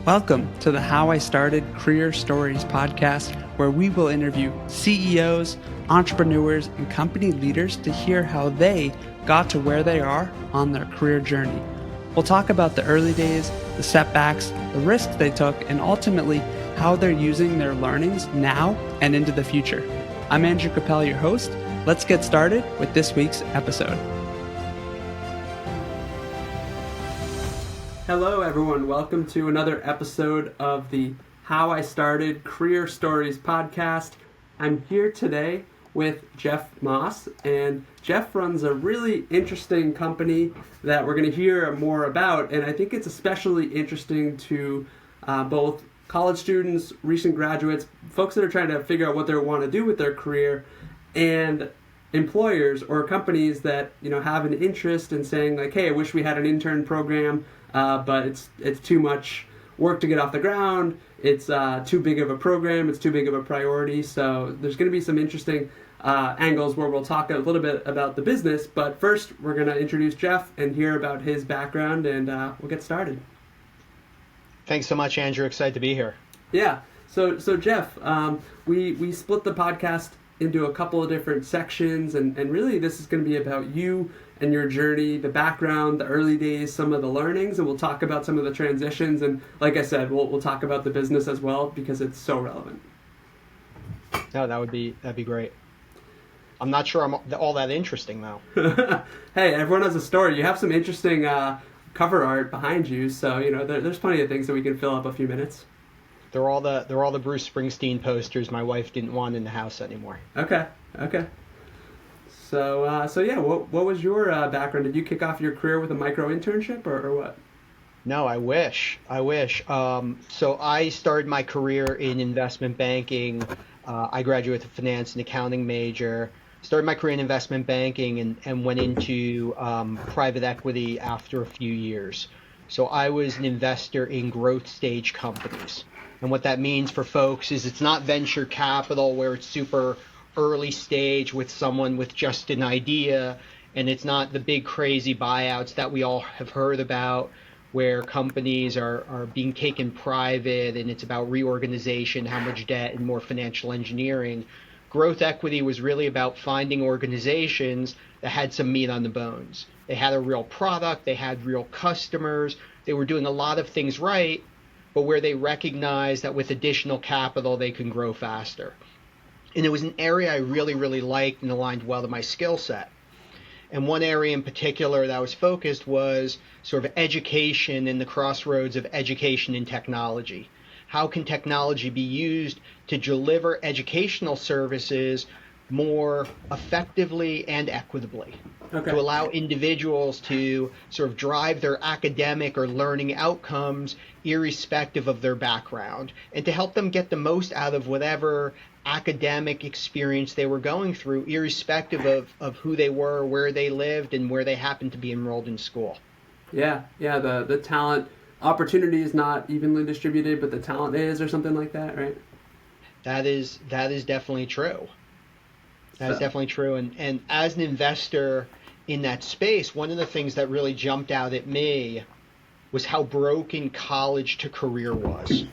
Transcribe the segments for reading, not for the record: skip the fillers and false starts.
Welcome to the How I Started Career Stories podcast, where we will interview CEOs, entrepreneurs, and company leaders to hear how they got to where they are on their career journey. We'll talk about the early days, the setbacks, the risks they took, and ultimately how they're using their learnings now and into the future. I'm Andrew Kappel, your host. Let's get started with this week's episode. Hello, everyone. Welcome to another episode of the How I Started Career Stories podcast. I'm here today with Jeff Moss, and Jeff runs a really interesting company that we're going to hear more about, and I think it's especially interesting to both college students, recent graduates, folks that are trying to figure out what they want to do with their career, and employers or companies that have an interest in saying like, hey, I wish we had an intern program, but it's too much work to get off the ground. It's too big of a program. It's too big of a priority. So there's going to be some interesting angles where we'll talk a little bit about the business. But first, we're going to introduce Jeff and hear about his background, and we'll get started. Thanks so much, Andrew. Excited to be here. Yeah. So Jeff, we split the podcast into a couple of different sections, and really this is going to be about you and your journey, the background, the early days, some of the learnings, and we'll talk about some of the transitions, and like I said, we'll talk about the business as well because it's so relevant. No, that'd be great. I'm not sure I'm all that interesting though. Hey, everyone has a story. You have some interesting cover art behind you, so there's plenty of things that we can fill up a few minutes. They're all the Bruce Springsteen posters my wife didn't want in the house anymore. Okay. So yeah, what was your background? Did you kick off your career with a micro internship or what? No, I wish. So I started my career in investment banking. I graduated with a finance and accounting major. Started my career in investment banking and went into private equity after a few years. So I was an investor in growth stage companies. And what that means for folks is it's not venture capital where it's super early stage with someone with just an idea, and it's not the big crazy buyouts that we all have heard about where companies are being taken private and it's about reorganization, how much debt, and more financial engineering. Growth equity was really about finding organizations that had some meat on the bones. They had a real product, they had real customers, they were doing a lot of things right, but where they recognized that with additional capital they can grow faster. And it was an area I really, really liked and aligned well to my skill set. And one area in particular that I was focused was sort of education and the crossroads of education and technology. How can technology be used to deliver educational services more effectively and equitably? Okay. To allow individuals to sort of drive their academic or learning outcomes irrespective of their background, and to help them get the most out of whatever academic experience they were going through, irrespective of who they were, where they lived, and where they happened to be enrolled in school. Yeah, the talent opportunity is not evenly distributed, but the talent is, or something like that, right? That is definitely true. That is definitely true. And as an investor in that space, one of the things that really jumped out at me was how broken college to career was.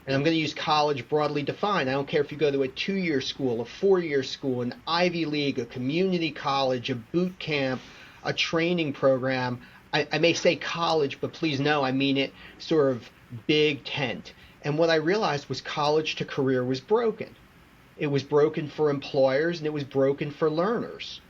And I'm going to use college broadly defined. I don't care if you go to a 2-year school, a 4-year school, an Ivy League, a community college, a boot camp, a training program. I may say college, but please know I mean it sort of big tent. And what I realized was college to career was broken. It was broken for employers, and it was broken for learners.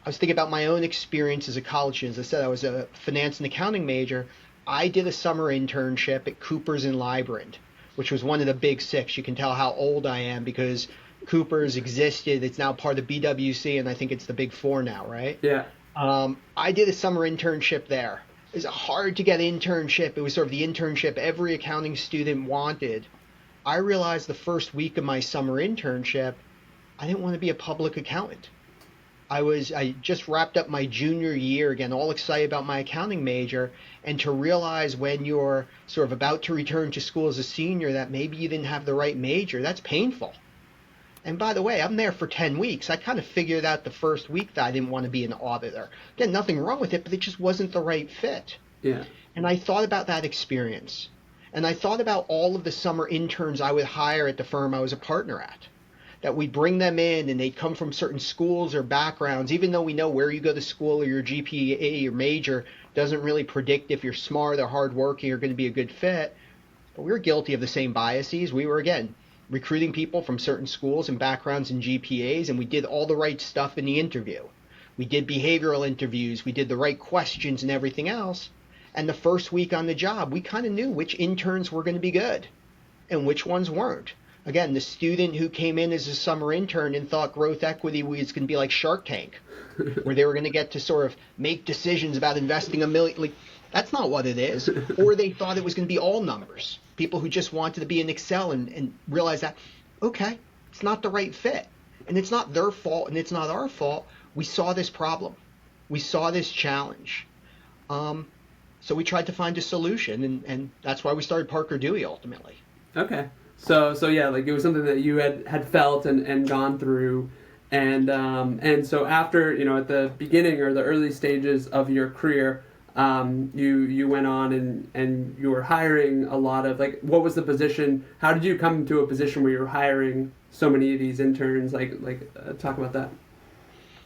I was thinking about my own experience as a college student. As I said, I was a finance and accounting major. I did a summer internship at Cooper's in Lybrand, which was one of the big six. You can tell how old I am because Cooper's existed. It's now part of BWC, and I think it's the big four now, right? Yeah. I did a summer internship there. It was a hard to get internship. It was sort of the internship every accounting student wanted. I realized the first week of my summer internship, I didn't want to be a public accountant. I just wrapped up my junior year, again, all excited about my accounting major, and to realize when you're sort of about to return to school as a senior that maybe you didn't have the right major, that's painful. And by the way, I'm there for 10 weeks. I kind of figured out the first week that I didn't want to be an auditor. Again, nothing wrong with it, but it just wasn't the right fit. Yeah. And I thought about that experience. And I thought about all of the summer interns I would hire at the firm I was a partner at. That we bring them in and they'd come from certain schools or backgrounds, even though we know where you go to school or your GPA, your major, doesn't really predict if you're smart or hardworking or going to be a good fit. But we were guilty of the same biases. We were, again, recruiting people from certain schools and backgrounds and GPAs, and we did all the right stuff in the interview. We did behavioral interviews, we did the right questions and everything else. And the first week on the job, we kind of knew which interns were going to be good and which ones weren't. Again, the student who came in as a summer intern and thought growth equity was going to be like Shark Tank, where they were going to get to sort of make decisions about investing $1 million. Like, that's not what it is. Or they thought it was going to be all numbers. People who just wanted to be in Excel and realize that, okay, it's not the right fit. And it's not their fault and it's not our fault. We saw this problem. We saw this challenge. So we tried to find a solution, and that's why we started Parker Dewey ultimately. Okay. So yeah, like it was something that you had felt and gone through, and so after, at the beginning or the early stages of your career, you went on and you were hiring a lot of, like, what was the position? How did you come to a position where you were hiring so many of these interns? Talk about that.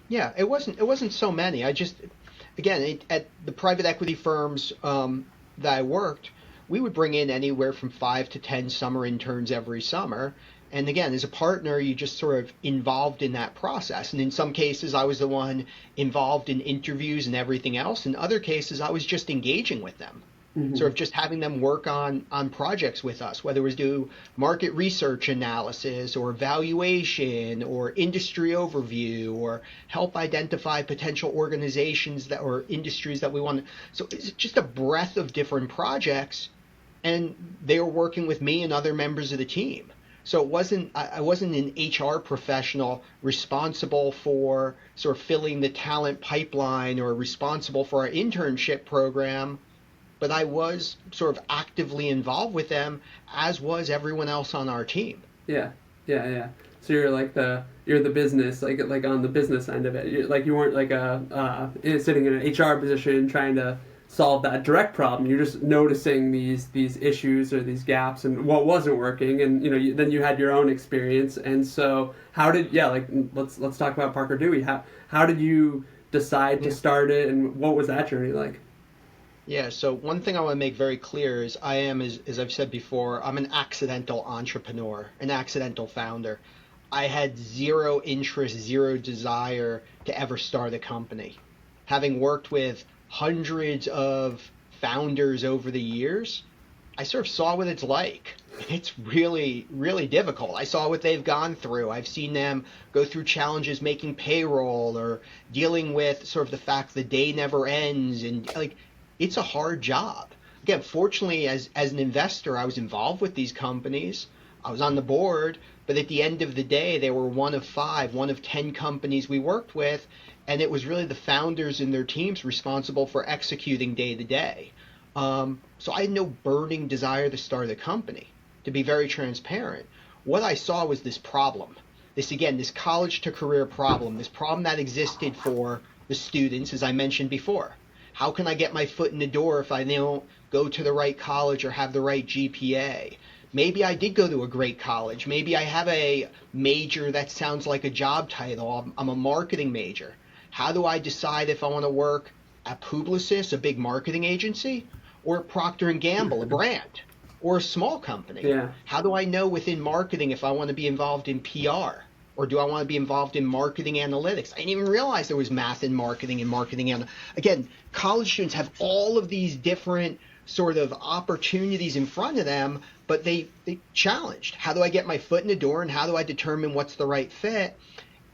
Yeah, it wasn't so many. I just, again, at the private equity firms that I worked, we would bring in anywhere from 5 to 10 summer interns every summer. And again, as a partner, you just sort of involved in that process. And in some cases, I was the one involved in interviews and everything else. In other cases, I was just engaging with them, sort of just having them work on projects with us, whether it was do market research analysis or valuation or industry overview or help identify potential organizations that or industries that we want. So it's just a breadth of different projects. And they were working with me and other members of the team. So I wasn't an HR professional responsible for sort of filling the talent pipeline or responsible for our internship program, but I was sort of actively involved with them, as was everyone else on our team. Yeah. So you're the business, like on the business end of it. You weren't like sitting in an HR position trying to solve that direct problem. You're just noticing these issues or these gaps and what wasn't working, and then you had your own experience. And so let's talk about Parker Dewey. How did you decide to start it, and what was that journey like? Yeah, so one thing I want to make very clear is I am, as I've said before, I'm an accidental entrepreneur, an accidental founder. I had zero interest, zero desire to ever start a company. Having worked with hundreds of founders over the years, I sort of saw what it's like. It's really, really difficult. I saw what they've gone through. I've seen them go through challenges making payroll or dealing with sort of the fact the day never ends, and it's a hard job. Again, fortunately, as an investor, I was involved with these companies. I was on the board, but at the end of the day, they were one of 5, one of 10 companies we worked with, and it was really the founders and their teams responsible for executing day to day. So I had no burning desire to start a company, to be very transparent. What I saw was this problem, this college to career problem, this problem that existed for the students, as I mentioned before. How can I get my foot in the door if I don't go to the right college or have the right GPA? Maybe I did go to a great college. Maybe I have a major that sounds like a job title. I'm a marketing major. How do I decide if I want to work at Publicis, a big marketing agency, or at Procter & Gamble, a brand, or a small company? Yeah. How do I know within marketing if I want to be involved in PR? Or do I want to be involved in marketing analytics? I didn't even realize there was math in marketing and marketing. Again, college students have all of these different sort of opportunities in front of them, but they challenged. How do I get my foot in the door, and how do I determine what's the right fit?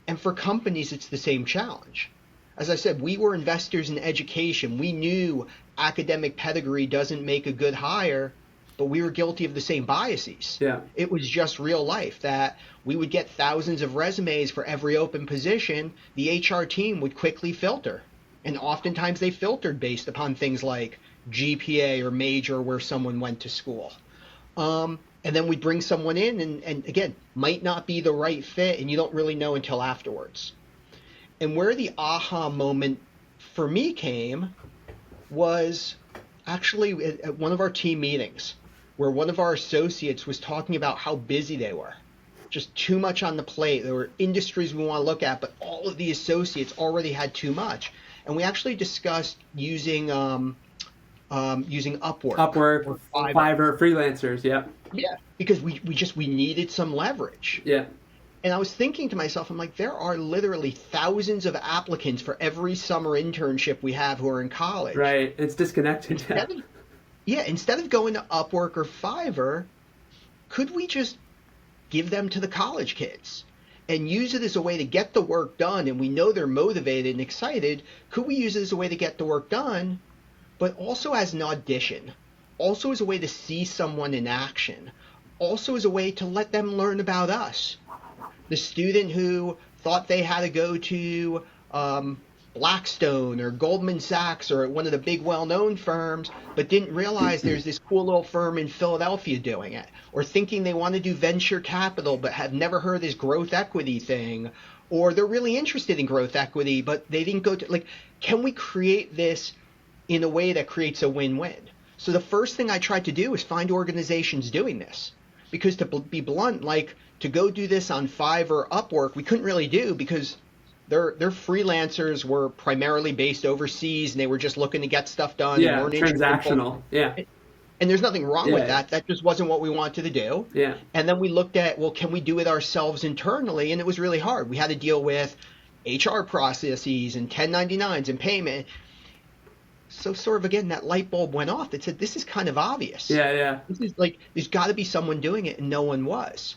And for companies, it's the same challenge. As I said, we were investors in education. We knew academic pedigree doesn't make a good hire, but we were guilty of the same biases. Yeah. It was just real life that we would get thousands of resumes for every open position. The HR team would quickly filter. And oftentimes they filtered based upon things like GPA or major where someone went to school. And then we'd bring someone in and again, might not be the right fit, and you don't really know until afterwards. And where the aha moment for me came was actually at one of our team meetings. where one of our associates was talking about how busy they were. Just too much on the plate. There were industries we want to look at, but all of the associates already had too much. And we actually discussed using Upwork, or Fiverr, freelancers. Yep. Yeah, because we needed some leverage. Yeah. And I was thinking to myself, I'm like, there are literally thousands of applicants for every summer internship we have who are in college. Right. It's disconnected. Instead of going to Upwork or Fiverr, could we just give them to the college kids and use it as a way to get the work done? And we know they're motivated and excited. Could we use it as a way to get the work done, but also as an audition, also as a way to see someone in action, also as a way to let them learn about us? The student who thought they had to go to Blackstone or Goldman Sachs or one of the big well-known firms, but didn't realize there's this cool little firm in Philadelphia doing it, or thinking they want to do venture capital but have never heard this growth equity thing, or they're really interested in growth equity but they didn't go to, like, can we create this in a way that creates a win-win? So the first thing I tried to do is find organizations doing this, because to be blunt, like, to go do this on Fiverr or Upwork, we couldn't really do because their freelancers were primarily based overseas and they were just looking to get stuff done. Yeah, and weren't transactional. Yeah. And there's nothing wrong with that. That just wasn't what we wanted to do. Yeah. And then we looked at, well, can we do it ourselves internally? And it was really hard. We had to deal with HR processes and 1099s and payment. So sort of, again, that light bulb went off that said, this is kind of obvious. Yeah. This is like, there's got to be someone doing it, and no one was.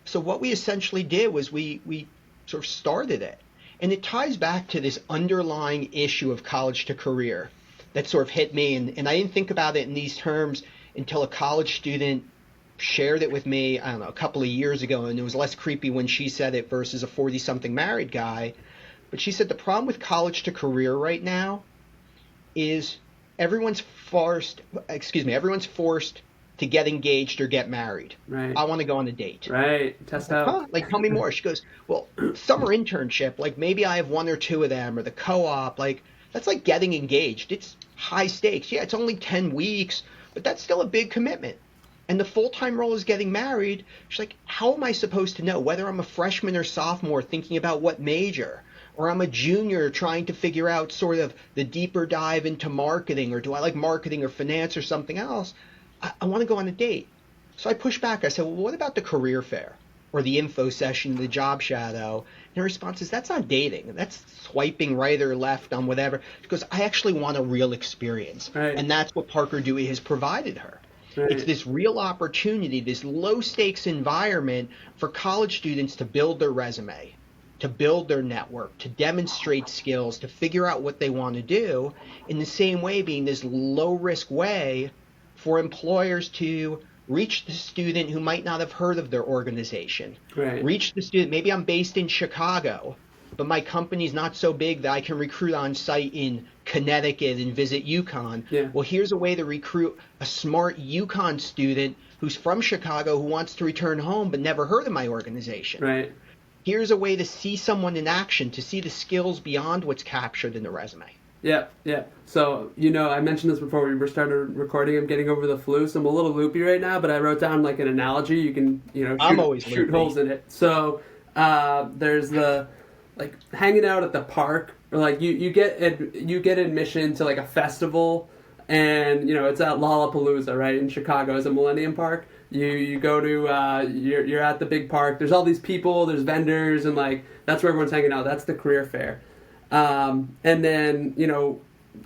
So what we essentially did was we sort of started it. And it ties back to this underlying issue of college to career that sort of hit me. And I didn't think about it in these terms until a college student shared it with me, I don't know, a couple of years ago. And it was less creepy when she said it versus a 40-something married guy. But she said the problem with college to career right now is everyone's forced to get engaged or get married. Right. I want to go on a date. Right. Test out. Huh? Like, tell me more. She goes, well, summer internship, like maybe I have one or two of them, or the co-op, like that's like getting engaged. It's high stakes. Yeah, it's only 10 weeks, but that's still a big commitment. And the full-time role is getting married. She's like, how am I supposed to know whether I'm a freshman or sophomore thinking about what major? Or I'm a junior trying to figure out sort of the deeper dive into marketing, or do I like marketing or finance or something else? I want to go on a date. So I pushed back. I said, well, what about the career fair or the info session, the job shadow? And her response is, that's not dating. That's swiping right or left on whatever. She goes, I actually want a real experience. Right. And that's what Parker Dewey has provided her. Right. It's this real opportunity, this low-stakes environment for college students to build their resume, to build their network, to demonstrate skills, to figure out what they want to do, in the same way being this low-risk way for employers to reach the student who might not have heard of their organization. Right. Reach the student. Maybe I'm based in Chicago, but my company's not so big that I can recruit on site in Connecticut and visit UConn. Yeah. Well, here's a way to recruit a smart UConn student who's from Chicago who wants to return home but never heard of my organization. Right. Here's a way to see someone in action, to see the skills beyond what's captured in the resume. Yeah. So, I mentioned this before we started recording. I'm getting over the flu, so I'm a little loopy right now, but I wrote down like an analogy. You can, shoot holes in it. So, there's the, like, hanging out at the park, or like you get admission to like a festival, and, it's at Lollapalooza, right, in Chicago, as a Millennium Park. You go to, you're at the big park. There's all these people, there's vendors, and like, that's where everyone's hanging out. That's the career fair. And then,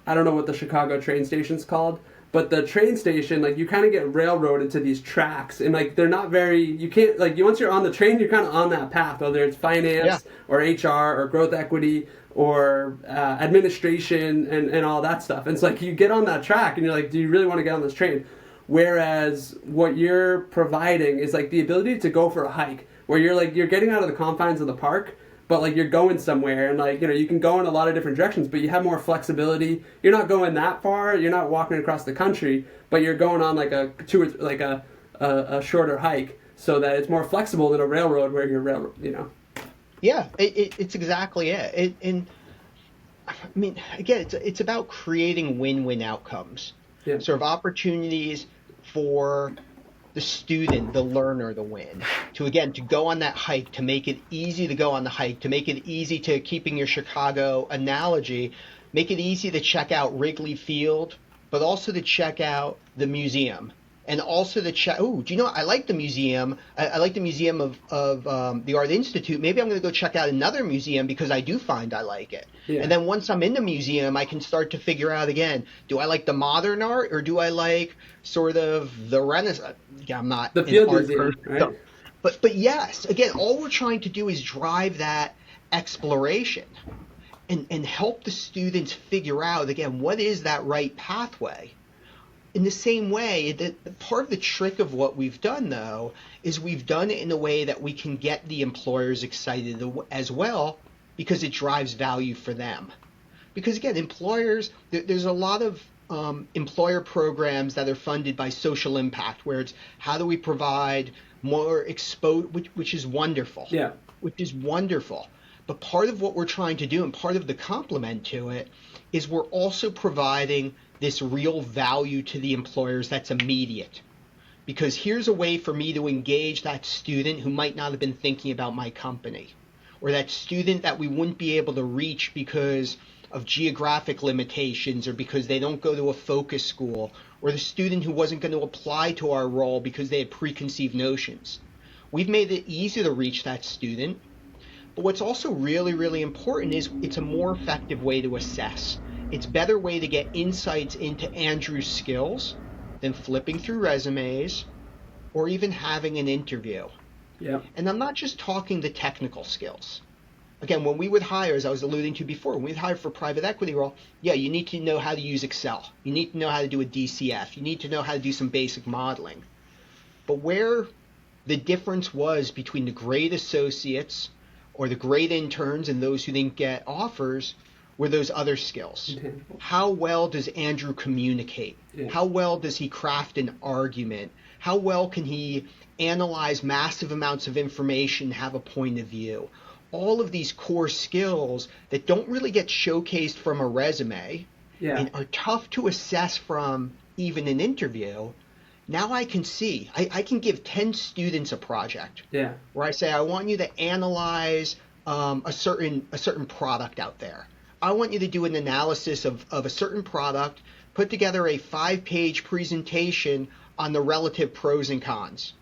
I don't know what the Chicago train station's called, but the train station, like, you kind of get railroaded to these tracks, and like, they're not you can't, like, once you're on the train, you're kind of on that path, whether it's finance or HR or growth equity or administration and all that stuff. And it's like, you get on that track and you're like, do you really want to get on this train? Whereas what you're providing is like the ability to go for a hike, where you're getting out of the confines of the park, but like you're going somewhere, and like, you can go in a lot of different directions, but you have more flexibility. You're not going that far, you're not walking across the country, but you're going on like a shorter hike, so that it's more flexible than a railroad where you're Yeah, it's exactly it. And I mean, again, it's about creating win-win outcomes. Yeah. Sort of opportunities for the student, the learner, the win. To go on that hike, to make it easy to go on the hike, to make it easy to, keeping your Chicago analogy, make it easy to check out Wrigley Field, but also to check out the museum. And also to check, do you know, I like the museum. I like the museum of the Art Institute. Maybe I'm going to go check out another museum because I do find I like it. Yeah. And then once I'm in the museum, I can start to figure out again, do I like the modern art or do I like sort of the Renaissance? Yeah, I'm not the field museum, right? So, but yes, again, all we're trying to do is drive that exploration and help the students figure out, again, what is that right pathway. In the same way, part of the trick of what we've done, though, is we've done it in a way that we can get the employers excited as well because it drives value for them. Because, again, employers, there's a lot of employer programs that are funded by social impact, where it's how do we provide more exposure, which is wonderful. Yeah. Which is wonderful. But part of what we're trying to do and part of the complement to it is we're also providing this real value to the employers that's immediate. Because here's a way for me to engage that student who might not have been thinking about my company, or that student that we wouldn't be able to reach because of geographic limitations or because they don't go to a focus school, or the student who wasn't going to apply to our role because they had preconceived notions. We've made it easy to reach that student. But what's also really, really important is it's a more effective way to assess. It's a better way to get insights into Andrew's skills than flipping through resumes or even having an interview. Yeah. And I'm not just talking the technical skills. Again, when we would hire, as I was alluding to before, when we'd hire for private equity role, yeah, you need to know how to use Excel. You need to know how to do a DCF. You need to know how to do some basic modeling. But where the difference was between the great associates or the great interns and those who didn't get offers were those other skills. How well does Andrew communicate? Yeah. How well does he craft an argument? How well can he analyze massive amounts of information, have a point of view? All of these core skills that don't really get showcased from a resume and are tough to assess from even an interview. Now I can see, I can give 10 students a project where I say, I want you to analyze a certain product out there. I want you to do an analysis of a certain product, put together a 5-page presentation on the relative pros and cons.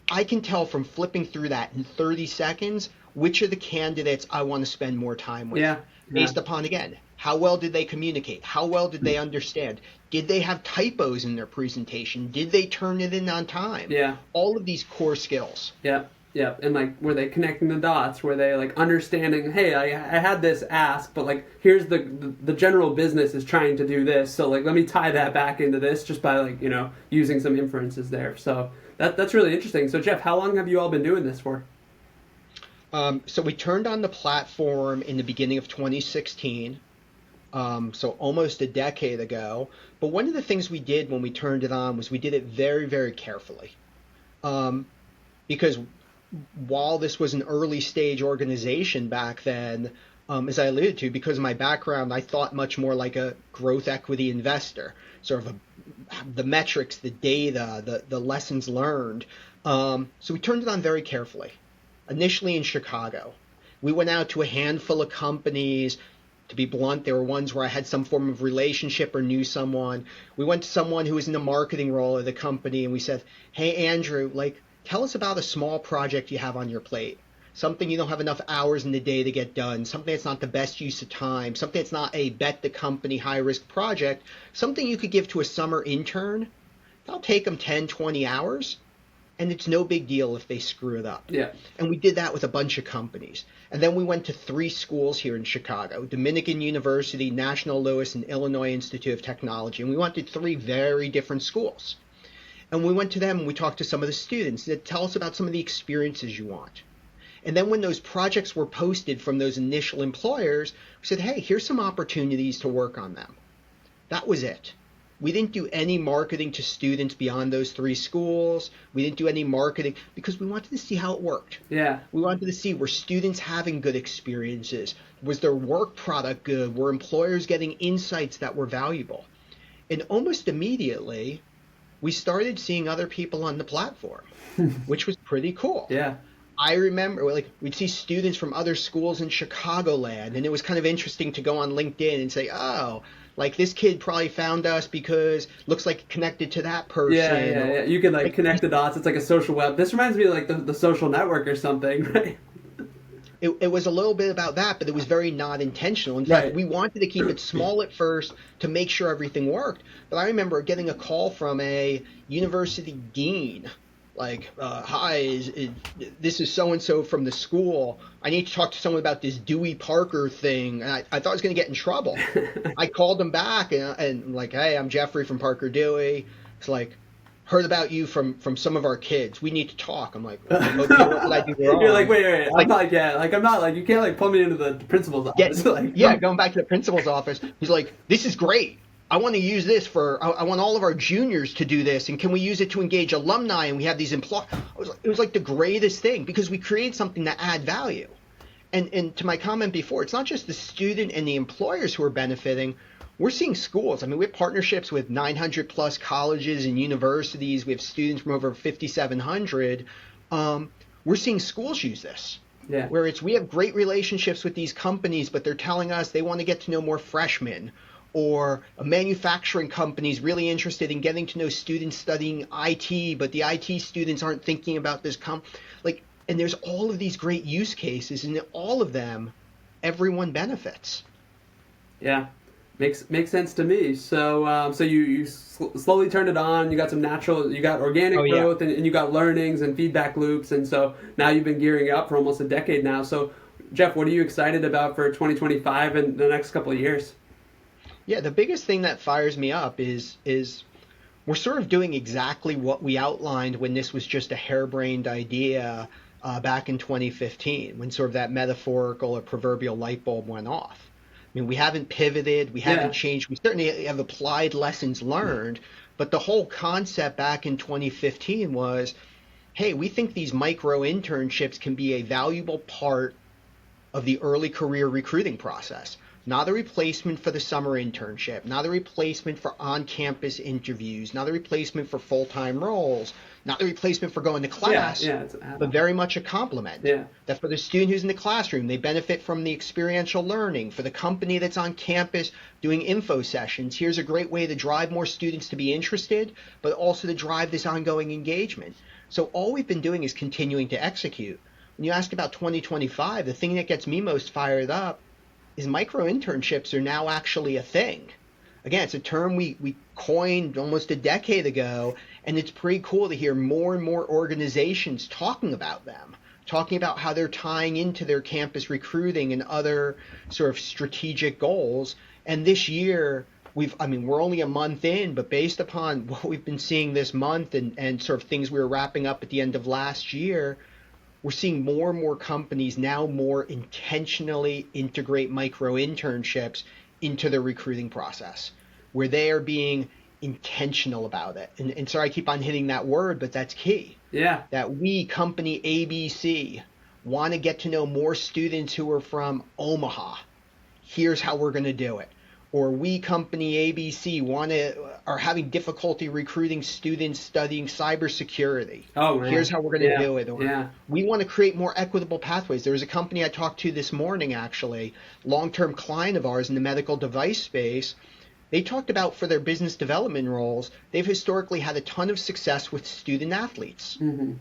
I can tell from flipping through that in 30 seconds which are the candidates I want to spend more time with. Based upon, again, how well did they communicate? How well did they understand? Did they have typos in their presentation? Did they turn it in on time? Yeah. All of these core skills. Yeah. Yeah, and like, were they connecting the dots? Were they like understanding, hey, I had this ask, but like, here's the general business is trying to do this, so like, let me tie that back into this just by like, using some inferences there. So that's really interesting. So Jeff, how long have you all been doing this for? So we turned on the platform in the beginning of 2016, so almost a decade ago. But one of the things we did when we turned it on was we did it very, very carefully, because while this was an early stage organization back then, as I alluded to, because of my background, I thought much more like a growth equity investor, sort of the metrics, the data, the lessons learned. So we turned it on very carefully. Initially in Chicago, we went out to a handful of companies. To be blunt, there were ones where I had some form of relationship or knew someone. We went to someone who was in the marketing role of the company and we said, hey, Andrew, tell us about a small project you have on your plate, something you don't have enough hours in the day to get done, something that's not the best use of time, something that's not a bet the company high-risk project, something you could give to a summer intern. That'll take them 10, 20 hours, and it's no big deal if they screw it up. Yeah. And we did that with a bunch of companies. And then we went to 3 schools here in Chicago, Dominican University, National Louis, and Illinois Institute of Technology. And we went to 3 very different schools. And we went to them and we talked to some of the students that tell us about some of the experiences you want. And then when those projects were posted from those initial employers, we said, hey, here's some opportunities to work on them. That was it. We didn't do any marketing to students beyond those 3 schools. We didn't do any marketing because we wanted to see how it worked. Yeah. We wanted to see, were students having good experiences? Was their work product good? Were employers getting insights that were valuable? And almost immediately, we started seeing other people on the platform, which was pretty cool. Yeah. I remember like we'd see students from other schools in Chicagoland, and it was kind of interesting to go on LinkedIn and say, oh, like this kid probably found us because looks like connected to that person. Yeah. You can like connect the dots. It's like a social web. This reminds me of like the social network or something, right? It was a little bit about that, but it was very not intentional. In fact, we wanted to keep it small at first to make sure everything worked. But I remember getting a call from a university dean, like, hi, this is so-and-so from the school. I need to talk to someone about this Dewey Parker thing. And I thought I was going to get in trouble. I called him back and like, hey, I'm Jeffrey from Parker Dewey. It's like, heard about you from some of our kids. We need to talk. I'm like, okay, what did I do wrong? You're like, wait. Like, I'm not like, you can't like pull me into the principal's office. Going back to the principal's office. He's like, this is great. I want to use this I want all of our juniors to do this, and can we use it to engage alumni? And we have these employees. It was like the greatest thing because we created something that add value. And to my comment before, it's not just the student and the employers who are benefiting. We're seeing schools. I mean, we have partnerships with 900 plus colleges and universities. We have students from over 5,700. We're seeing schools use this. Yeah. Where we have great relationships with these companies, but they're telling us they want to get to know more freshmen. Or a manufacturing company is really interested in getting to know students studying IT, but the IT students aren't thinking about this. And there's all of these great use cases, and all of them, everyone benefits. Yeah, makes sense to me. So you slowly turned it on. You got some you got organic growth, and you got learnings and feedback loops, and so now you've been gearing up for almost a decade now. So, Jeff, what are you excited about for 2025 and the next couple of years? Yeah, the biggest thing that fires me up is we're sort of doing exactly what we outlined when this was just a harebrained idea back in 2015, when sort of that metaphorical or proverbial light bulb went off. I mean, we haven't pivoted, we haven't changed, we certainly have applied lessons learned, but the whole concept back in 2015 was, hey, we think these micro internships can be a valuable part of the early career recruiting process. Not a replacement for the summer internship, not a replacement for on-campus interviews, not a replacement for full-time roles, not a replacement for going to class, but very much a complement. Yeah. That for the student who's in the classroom, they benefit from the experiential learning. For the company that's on campus doing info sessions, here's a great way to drive more students to be interested, but also to drive this ongoing engagement. So all we've been doing is continuing to execute. When you ask about 2025, the thing that gets me most fired up is micro internships are now actually a thing. Again, it's a term we coined almost a decade ago, and it's pretty cool to hear more and more organizations talking about them, talking about how they're tying into their campus recruiting and other sort of strategic goals. And this year, we're only a month in, but based upon what we've been seeing this month and sort of things we were wrapping up at the end of last year, we're seeing more and more companies now more intentionally integrate micro internships into their recruiting process, where they are being intentional about it. And sorry, I keep on hitting that word, but that's key. Yeah. That we, company ABC, want to get to know more students who are from Omaha. Here's how we're going to do it. Or we, company ABC, are having difficulty recruiting students studying cybersecurity. Oh, man. Here's how we're going to do it. Or we want to create more equitable pathways. There was a company I talked to this morning, actually, long-term client of ours in the medical device space. They talked about for their business development roles, they've historically had a ton of success with student athletes. Mm-hmm.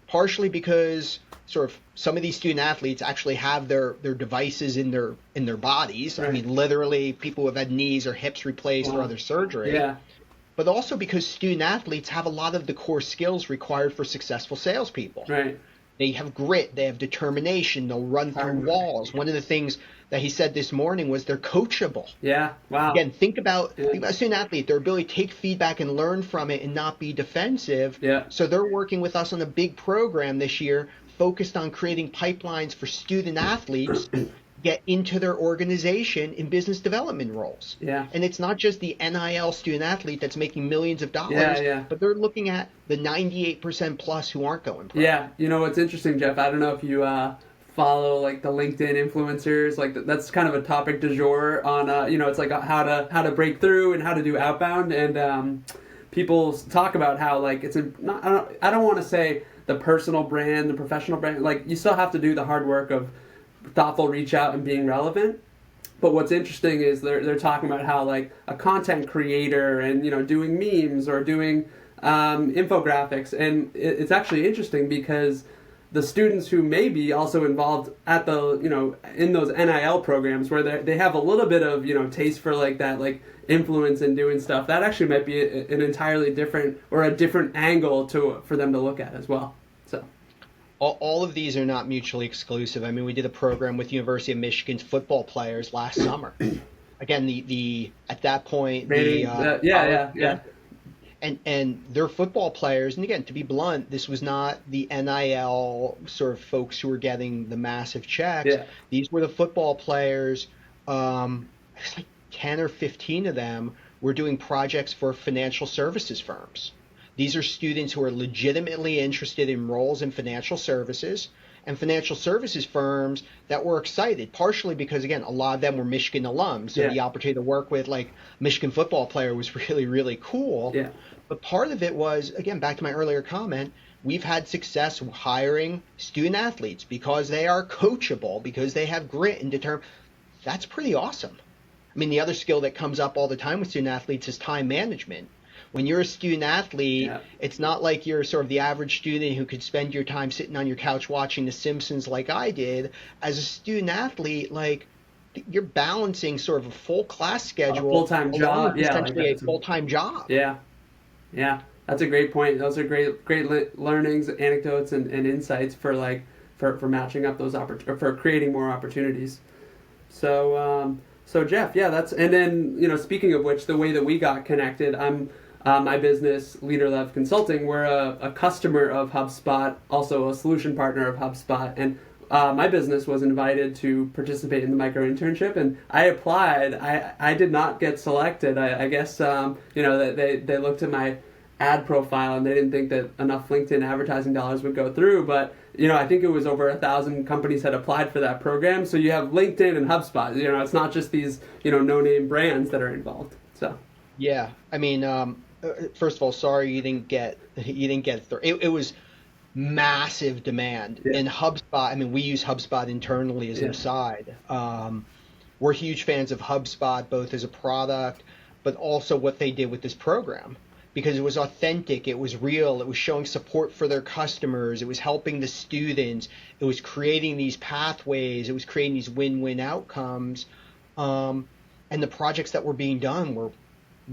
Partially because sort of some of these student athletes actually have their devices in their bodies. Right. I mean, literally people who have had knees or hips replaced or other surgery. Yeah. But also because student athletes have a lot of the core skills required for successful salespeople. Right. They have grit, they have determination, they'll run through walls. One of the things that he said this morning was they're coachable. Yeah, wow. Again, think about a student athlete, their ability to take feedback and learn from it and not be defensive. Yeah. So they're working with us on a big program this year focused on creating pipelines for student athletes get into their organization in business development roles. Yeah. And it's not just the NIL student athlete that's making millions of dollars, but they're looking at the 98% plus who aren't going pro. Yeah, you know what's interesting, Jeff, I don't know if you follow like the LinkedIn influencers, like that's kind of a topic du jour on it's like how to break through and how to do outbound, and people talk about how like it's not, I don't want to say the personal brand, the professional brand, like you still have to do the hard work of thoughtful reach out and being relevant. But what's interesting is they're talking about how like a content creator and doing memes or doing infographics, and it's actually interesting because the students who may be also involved at the in those NIL programs where they have a little bit of taste for like that like influence in doing stuff, that actually might be an entirely different or a different angle for them to look at as well. So all of these are not mutually exclusive. I mean, we did a program with University of Michigan's football players last summer. Again, the at that point and they're football players. And again, to be blunt, this was not the NIL sort of folks who were getting the massive checks. Yeah. These were the football players. It's like 10 or 15 of them were doing projects for financial services firms. These are students who are legitimately interested in roles in financial services and financial services firms that were excited, partially because, again, a lot of them were Michigan alums. So the opportunity to work with like Michigan football player was really, really cool. Yeah. But part of it was, again, back to my earlier comment, we've had success hiring student athletes because they are coachable, because they have grit and determination. That's pretty awesome. I mean, the other skill that comes up all the time with student athletes is time management. When you're a student athlete, it's not like you're sort of the average student who could spend your time sitting on your couch watching The Simpsons like I did. As a student athlete, like you're balancing sort of a full class schedule, a full-time job, essentially a full-time job. Yeah, that's a great point. Those are great learnings, anecdotes, and insights for matching up those for creating more opportunities. So Jeff, that's, and then speaking of which, the way that we got connected, I'm. My business, Leader Love Consulting, we're a customer of HubSpot, also a solution partner of HubSpot, and my business was invited to participate in the micro internship, and I applied. I did not get selected. I guess they looked at my ad profile and they didn't think that enough LinkedIn advertising dollars would go through, but I think it was over 1,000 companies had applied for that program. So you have LinkedIn and HubSpot. It's not just these no-name brands that are involved. So yeah, I mean. First of all, sorry you didn't get through. It was massive demand in HubSpot. I mean, we use HubSpot internally as an aside. We're huge fans of HubSpot, both as a product, but also what they did with this program, because it was authentic, it was real, it was showing support for their customers, it was helping the students, it was creating these pathways, it was creating these win-win outcomes, and the projects that were being done were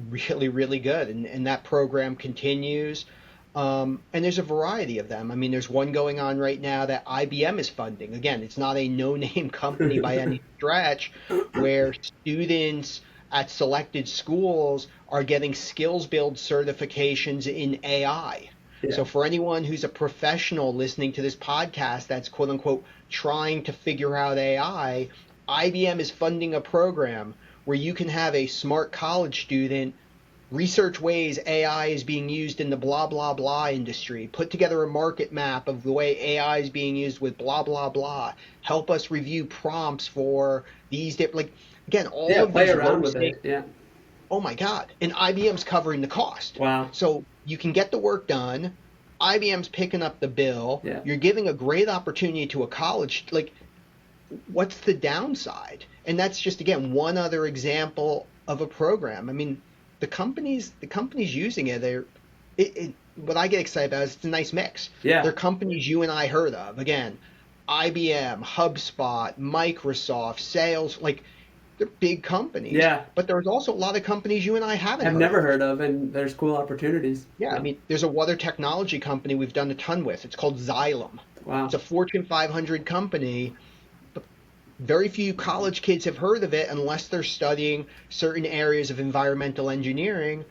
really, really good. And that program continues. And there's a variety of them. I mean, there's one going on right now that IBM is funding. Again, it's not a no-name company by any stretch, where students at selected schools are getting skills build certifications in AI. Yeah. So for anyone who's a professional listening to this podcast that's quote unquote trying to figure out AI, IBM is funding a program where you can have a smart college student research ways AI is being used in the blah, blah, blah industry, put together a market map of the way AI is being used with blah, blah, blah, help us review prompts for these different, like, again, all of play these around with it. Yeah. Oh my God. And IBM's covering the cost. Wow. So you can get the work done. IBM's picking up the bill. Yeah. You're giving a great opportunity to a college. Like, what's the downside? And that's just, again, one other example of a program. I mean, the companies using it, what I get excited about is it's a nice mix. Yeah. They're companies you and I heard of. Again, IBM, HubSpot, Microsoft, Sales, like, they're big companies. Yeah. But there's also a lot of companies you and I haven't I've never heard of, and there's cool opportunities. Yeah, I mean, there's a water technology company we've done a ton with. It's called Xylem. Wow. It's a Fortune 500 company. Very few college kids have heard of it unless they're studying certain areas of environmental engineering.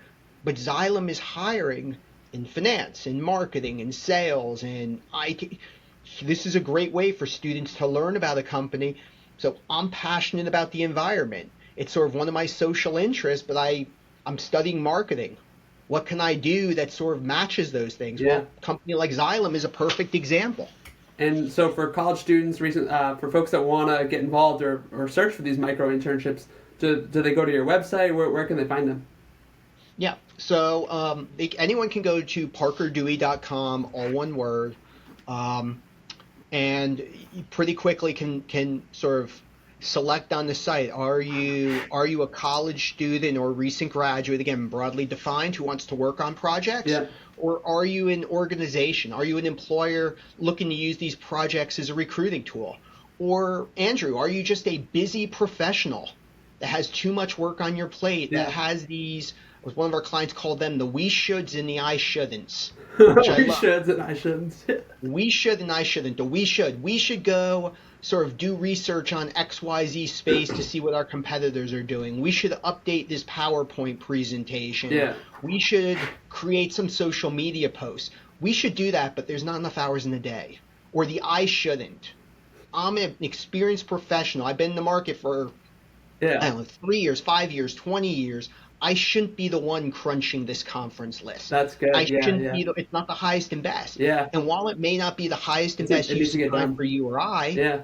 But Xylem is hiring in finance, in marketing, in sales, in IT. This is a great way for students to learn about a company. So I'm passionate about the environment. It's sort of one of my social interests, but I'm studying marketing. What can I do that sort of matches those things? Yeah. Well, a company like Xylem is a perfect example. And so for college students, for folks that want to get involved or search for these micro internships, do they go to your website? Where can they find them? Yeah. So anyone can go to parkerdewey.com, all one word, and you pretty quickly can sort of select on the site. Are you a college student or recent graduate, again broadly defined, who wants to work on projects? Yeah. Or are you an organization? Are you an employer looking to use these projects as a recruiting tool? Or Andrew, are you just a busy professional that has too much work on your plate, that has these, as one of our clients called them, the we shoulds and the I shouldn'ts. We shoulds and I shouldn't. We should and I shouldn't. The we should go sort of do research on XYZ space to see what our competitors are doing. We should update this PowerPoint presentation. Yeah. We should create some social media posts. We should do that, but there's not enough hours in the day. Or the I shouldn't. I'm an experienced professional. I've been in the market for 3 years, 5 years, 20 years. I shouldn't be the one crunching this conference list. That's good. I shouldn't be it's not the highest and best. Yeah. And while it may not be the highest and best use of time for you or I,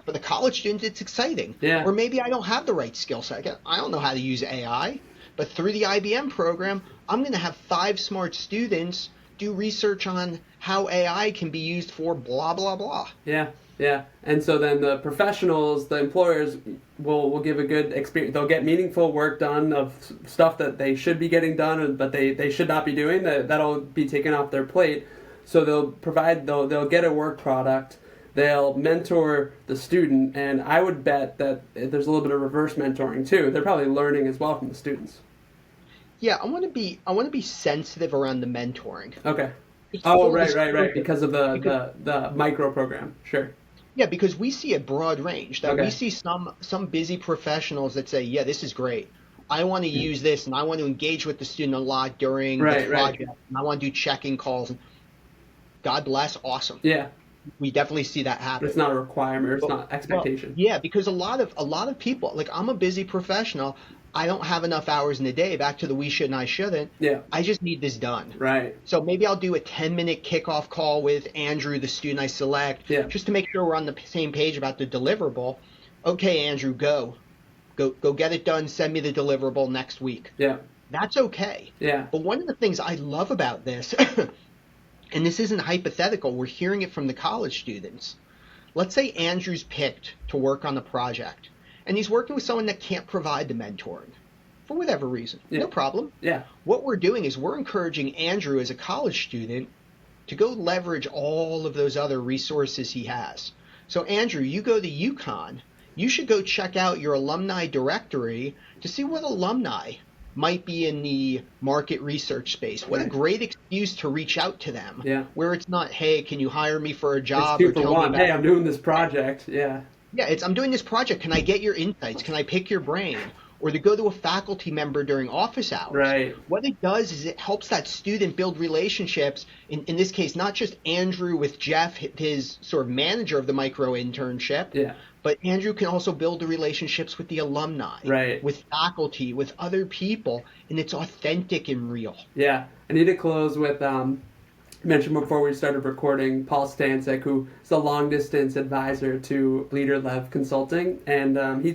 for the college students, it's exciting. Yeah. Or maybe I don't have the right skill set. I don't know how to use AI, but through the IBM program, I'm going to have 5 smart students do research on how AI can be used for blah, blah, blah. Yeah. Yeah, and so then the professionals, the employers will give a good experience. They'll get meaningful work done of stuff that they should be getting done, but they should not be doing. That'll be taken off their plate. So they'll get a work product. They'll mentor the student, and I would bet that there's a little bit of reverse mentoring too. They're probably learning as well from the students. Yeah, I want to be sensitive around the mentoring. Okay. Oh, right. Because of the micro program. Sure. Yeah, because we see a broad range. We see some busy professionals that say, yeah, this is great. I want to use this, and I want to engage with the student a lot during the project. And I want to do check-in calls. God bless, awesome. Yeah. We definitely see that happen. But it's not a requirement. It's not expectation. Well, yeah, because a lot of people, like I'm a busy professional. I don't have enough hours in the day, back to the we should and I shouldn't. Yeah. I just need this done. Right. So maybe I'll do a 10-minute kickoff call with Andrew, the student I select, just to make sure we're on the same page about the deliverable. Okay, Andrew, go get it done. Send me the deliverable next week. Yeah. That's okay. Yeah. But one of the things I love about this, and this isn't hypothetical, we're hearing it from the college students. Let's say Andrew's picked to work on the project. And he's working with someone that can't provide the mentoring for whatever reason. Yeah. No problem. Yeah. What we're doing is we're encouraging Andrew as a college student to go leverage all of those other resources he has. So Andrew, you go to UConn, you should go check out your alumni directory to see what alumni might be in the market research space. What a great excuse to reach out to them. Yeah. Where it's not, hey, can you hire me for a job? It's 2 for 1. Hey, I'm doing this project. Yeah. Yeah, I'm doing this project. Can I get your insights? Can I pick your brain? Or to go to a faculty member during office hours. Right. What it does is it helps that student build relationships. In this case, not just Andrew with Jeff, his sort of manager of the micro internship, but Andrew can also build the relationships with the alumni, with faculty, with other people, and it's authentic and real. Yeah. I need to close with mentioned before we started recording, Paul Stancic, who is a long-distance advisor to Leader Lev Consulting, and we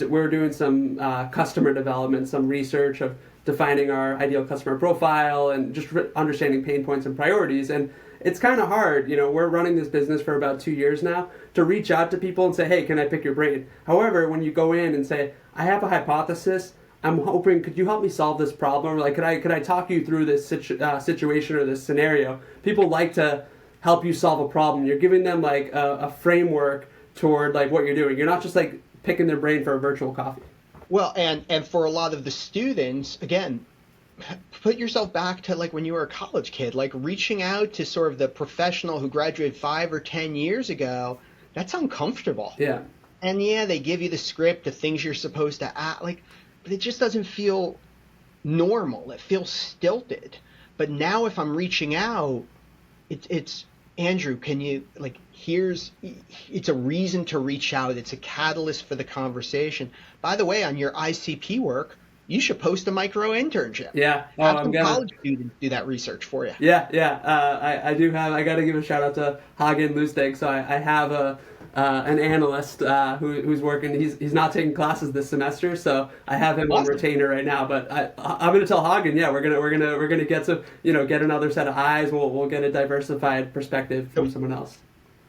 were doing some customer development, some research of defining our ideal customer profile and just understanding pain points and priorities, and it's kind of hard. We're running this business for about 2 years now, to reach out to people and say, hey, can I pick your brain? However, when you go in and say, I have a hypothesis, I'm hoping, could you help me solve this problem? Or like, could I talk you through this situation or this scenario? People like to help you solve a problem. You're giving them like a framework toward like what you're doing. You're not just like picking their brain for a virtual coffee. Well, and for a lot of the students, again, put yourself back to like when you were a college kid, like reaching out to sort of the professional who graduated 5 or 10 years ago. That's uncomfortable. Yeah. And they give you the script, the things you're supposed to act like. But it just doesn't feel normal. It feels stilted. But now if I'm reaching out, it's Andrew, can you, like, it's a reason to reach out. It's a catalyst for the conversation. By the way, on your ICP work, you should post a micro internship. Yeah. Oh, Have some college students do that research for you. Yeah. I do have. I got to give a shout out to Hagen Lustig. So I have an analyst who's working. He's not taking classes this semester, so I have him on retainer right now. But I'm going to tell Hagen, yeah, we're gonna get some, get another set of eyes. We'll get a diversified perspective from someone else.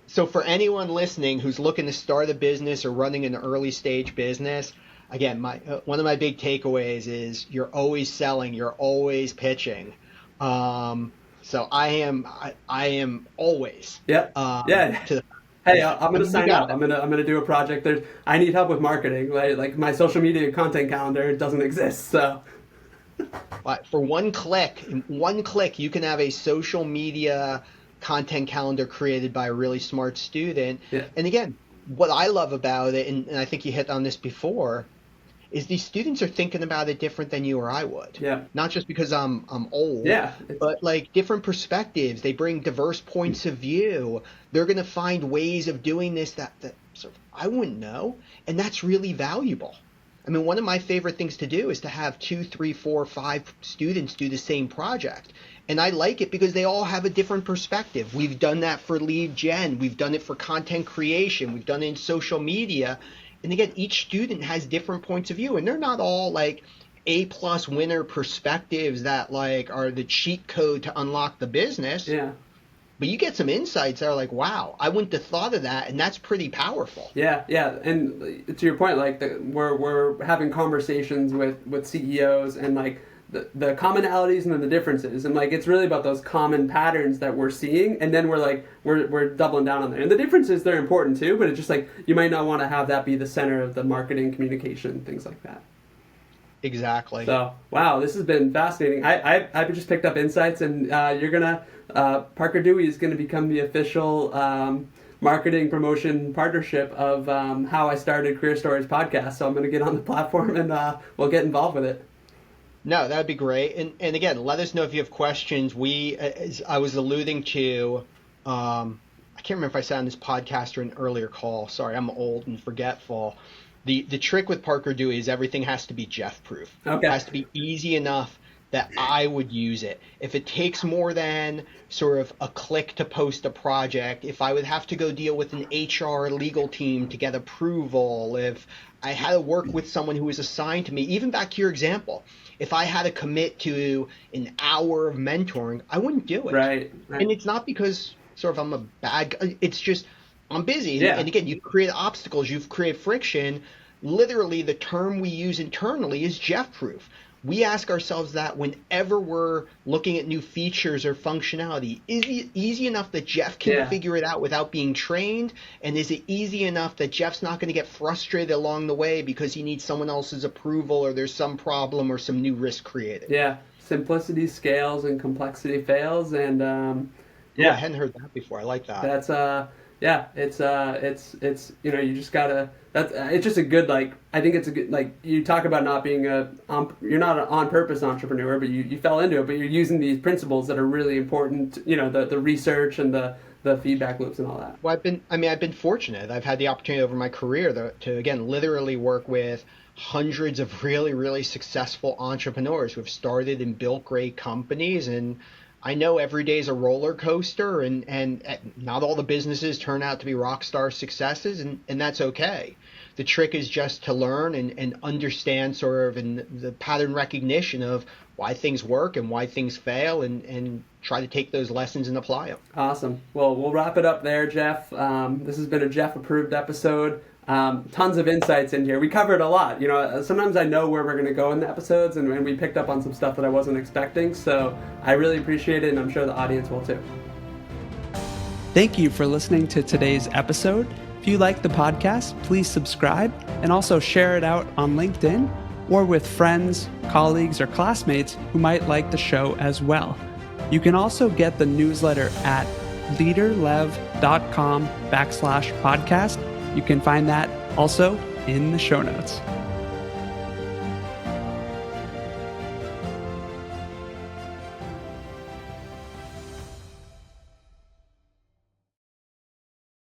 So for anyone listening who's looking to start a business or running an early stage business, again, one of my big takeaways is you're always selling, you're always pitching. So I am always. Yeah. Hey, I'm gonna sign up. I'm gonna do a project. I need help with marketing. Like my social media content calendar doesn't exist. So for one click, you can have a social media content calendar created by a really smart student. Yeah. And again, what I love about it, and I think you hit on this before, is these students are thinking about it different than you or I would. Yeah. Not just because I'm old. Yeah. But like different perspectives. They bring diverse points of view. They're going to find ways of doing this that sort of I wouldn't know, and that's really valuable. I mean, one of my favorite things to do is to have 2, 3, 4, 5 students do the same project. And I like it because they all have a different perspective. We've done that for lead gen. We've done it for content creation. We've done it in social media. And again, each student has different points of view, and they're not all like A+ winner perspectives that like are the cheat code to unlock the business. Yeah. But you get some insights that are like, wow, I wouldn't have thought of that, and that's pretty powerful. Yeah. And to your point, like we're having conversations with CEOs and like the commonalities and then the differences, and like it's really about those common patterns that we're seeing, and then we're doubling down on there. And the differences, they're important too, but it's just like you might not want to have that be the center of the marketing, communication, things like that. Exactly. So wow, this has been fascinating. I've just picked up insights, and you're gonna Parker Dewey is gonna become the official marketing promotion partnership of How I Started Career Stories podcast. So I'm gonna get on the platform and we'll get involved with it. No, that'd be great. And again, let us know if you have questions. As I was alluding to, I can't remember if I said on this podcast or an earlier call. Sorry, I'm old and forgetful. The trick with Parker Dewey is everything has to be Jeff-proof. Okay. It has to be easy enough that I would use it. If it takes more than sort of a click to post a project, if I would have to go deal with an HR legal team to get approval, if I had to work with someone who was assigned to me, even back to your example, if I had to commit to an hour of mentoring, I wouldn't do it. Right. And it's not because sort of I'm a bad guy. It's just I'm busy. Yeah. And again, you've created obstacles. You've created friction. Literally, the term we use internally is Jeff-proof. We ask ourselves that whenever we're looking at new features or functionality. Is it easy enough that Jeff can figure it out without being trained? And is it easy enough that Jeff's not going to get frustrated along the way because he needs someone else's approval or there's some problem or some new risk created? Yeah. Simplicity scales and complexity fails. And I hadn't heard that before. I like that. That's it's you just gotta, it's just a good, like, I think it's a good, like, you talk about not being you're not an on purpose entrepreneur, but you fell into it, but you're using these principles that are really important, the research and the feedback loops and all that. Well, I've been fortunate. I've had the opportunity over my career to again, literally work with hundreds of really, really successful entrepreneurs who have started and built great companies. And I know every day is a roller coaster, and not all the businesses turn out to be rock star successes, and that's okay. The trick is just to learn and understand sort of in the pattern recognition of why things work and why things fail, and try to take those lessons and apply them. Awesome. Well, we'll wrap it up there, Jeff. This has been a Jeff-approved episode. Tons of insights in here. We covered a lot. Sometimes I know where we're going to go in the episodes, and we picked up on some stuff that I wasn't expecting. So I really appreciate it, and I'm sure the audience will too. Thank you for listening to today's episode. If you like the podcast, please subscribe and also share it out on LinkedIn or with friends, colleagues, or classmates who might like the show as well. You can also get the newsletter at leaderlev.com/podcast. You can find that also in the show notes.